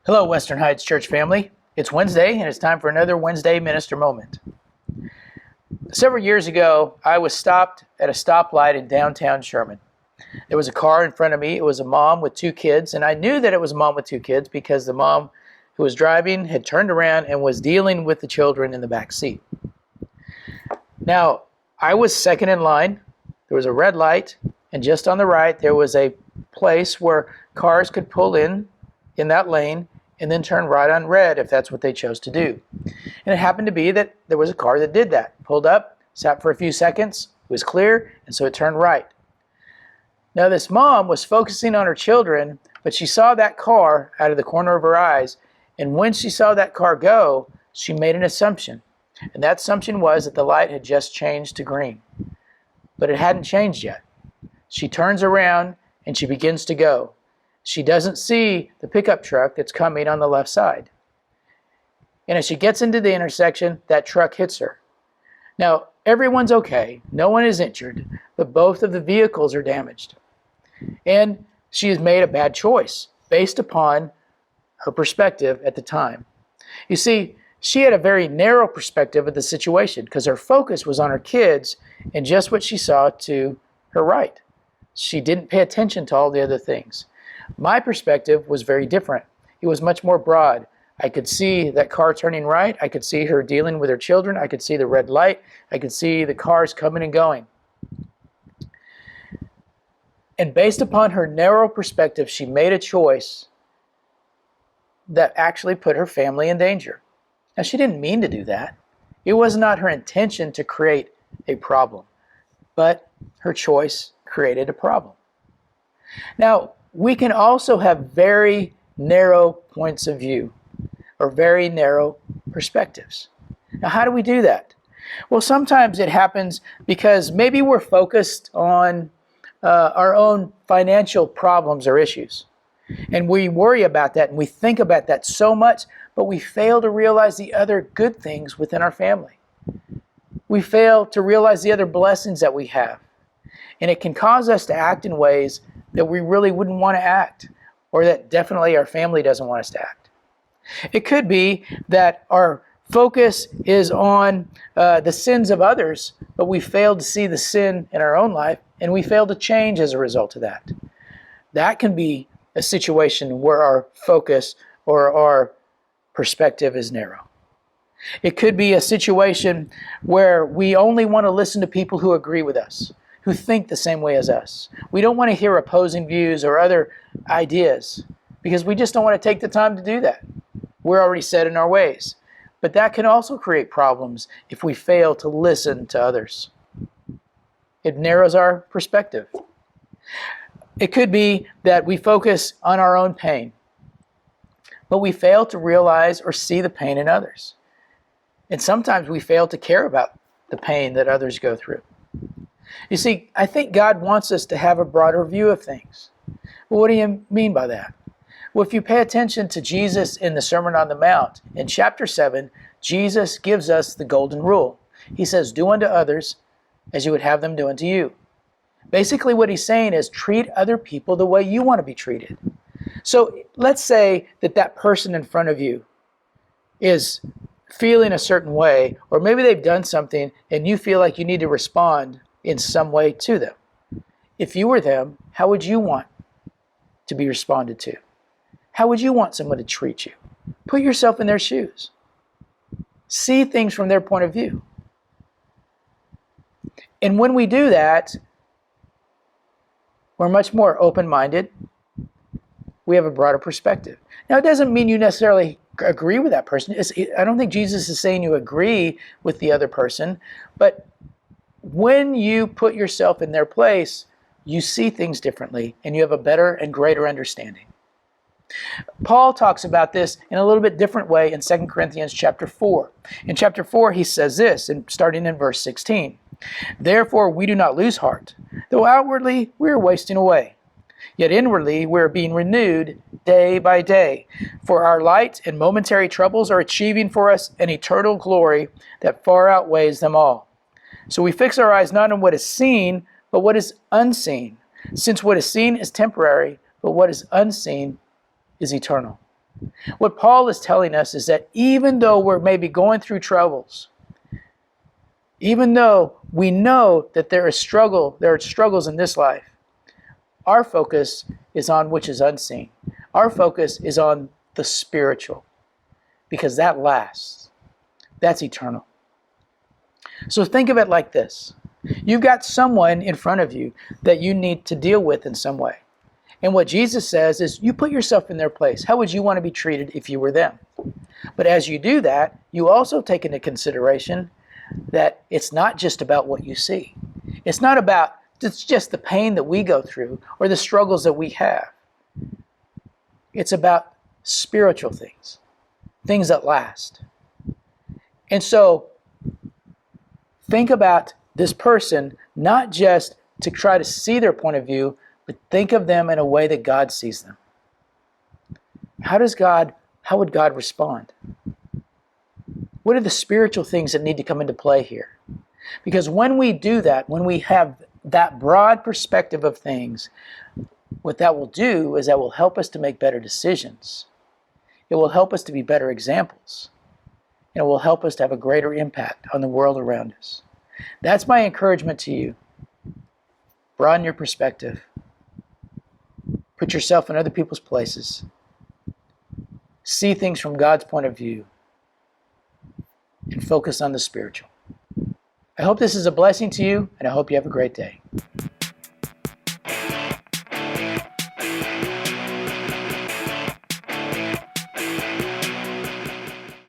Hello, Western Heights Church family. It's Wednesday, and it's time for another Wednesday Minister Moment. Several years ago, I was stopped at a stoplight in downtown Sherman. There was a car in front of me. It was a mom with two kids, and I knew that it was a mom with two kids because the mom who was driving had turned around and was dealing with the children in the back seat. Now, I was second in line. There was a red light, and just on the right, there was a place where cars could pull in that lane and then turn right on red if that's what they chose to do. And it happened to be that there was a car that did that. Pulled up, sat for a few seconds, was clear, and so it turned right. Now this mom was focusing on her children, but she saw that car out of the corner of her eyes, and when she saw that car go, she made an assumption. And that assumption was that the light had just changed to green. But it hadn't changed yet. She turns around and she begins to go. She doesn't see the pickup truck that's coming on the left side. And as she gets into the intersection, that truck hits her. Now, everyone's okay. No one is injured, but both of the vehicles are damaged. And she has made a bad choice based upon her perspective at the time. You see, she had a very narrow perspective of the situation because her focus was on her kids and just what she saw to her right. She didn't pay attention to all the other things. My perspective was very different. It was much more broad. I could see that car turning right. I could see her dealing with her children. I could see the red light. I could see the cars coming and going. And based upon her narrow perspective, she made a choice that actually put her family in danger. Now, she didn't mean to do that. It was not her intention to create a problem, but her choice created a problem. Now, we can also have very narrow points of view or very narrow perspectives. Now, how do we do that? Well, sometimes it happens because maybe we're focused on our own financial problems or issues. And we worry about that and we think about that so much, but we fail to realize the other good things within our family. We fail to realize the other blessings that we have. And it can cause us to act in ways that we really wouldn't want to act, or that definitely our family doesn't want us to act. It could be that our focus is on the sins of others, but we fail to see the sin in our own life, and we fail to change as a result of that. That can be a situation where our focus or our perspective is narrow. It could be a situation where we only want to listen to people who agree with us, who think the same way as us. We don't want to hear opposing views or other ideas because we just don't want to take the time to do that. We're already set in our ways. But that can also create problems if we fail to listen to others. It narrows our perspective. It could be that we focus on our own pain, but we fail to realize or see the pain in others. And sometimes we fail to care about the pain that others go through. You see, I think God wants us to have a broader view of things. Well, what do you mean by that? Well, if you pay attention to Jesus in the Sermon on the Mount, in chapter 7, Jesus gives us the golden rule. He says, do unto others as you would have them do unto you. Basically, what he's saying is treat other people the way you want to be treated. So let's say that person in front of you is feeling a certain way, or maybe they've done something and you feel like you need to respond in some way to them. If you were them, how would you want to be responded to? How would you want someone to treat you? Put yourself in their shoes. See things from their point of view. And when we do that, we're much more open-minded. We have a broader perspective. Now, it doesn't mean you necessarily agree with that person. I don't think Jesus is saying you agree with the other person, but when you put yourself in their place, you see things differently and you have a better and greater understanding. Paul talks about this in a little bit different way in 2 Corinthians chapter 4. In chapter 4, he says this, starting in verse 16. Therefore, we do not lose heart, though outwardly we are wasting away. Yet inwardly we are being renewed day by day. For our light and momentary troubles are achieving for us an eternal glory that far outweighs them all. So we fix our eyes not on what is seen, but what is unseen. Since what is seen is temporary, but what is unseen is eternal. What Paul is telling us is that even though we're maybe going through troubles, even though we know that there are struggles in this life, our focus is on which is unseen. Our focus is on the spiritual, because that lasts. That's eternal. So think of it like this. You've got someone in front of you that you need to deal with in some way. And what Jesus says is, you put yourself in their place. How would you want to be treated if you were them? But as you do that, you also take into consideration that it's not just about what you see. It's not about just the pain that we go through or the struggles that we have. It's about spiritual things, things that last. And so think about this person, not just to try to see their point of view, but think of them in a way that God sees them. How would God respond? What are the spiritual things that need to come into play here? Because when we do that, when we have that broad perspective of things, what that will do is that will help us to make better decisions. It will help us to be better examples. And it will help us to have a greater impact on the world around us. That's my encouragement to you. Broaden your perspective. Put yourself in other people's places. See things from God's point of view. And focus on the spiritual. I hope this is a blessing to you, and I hope you have a great day.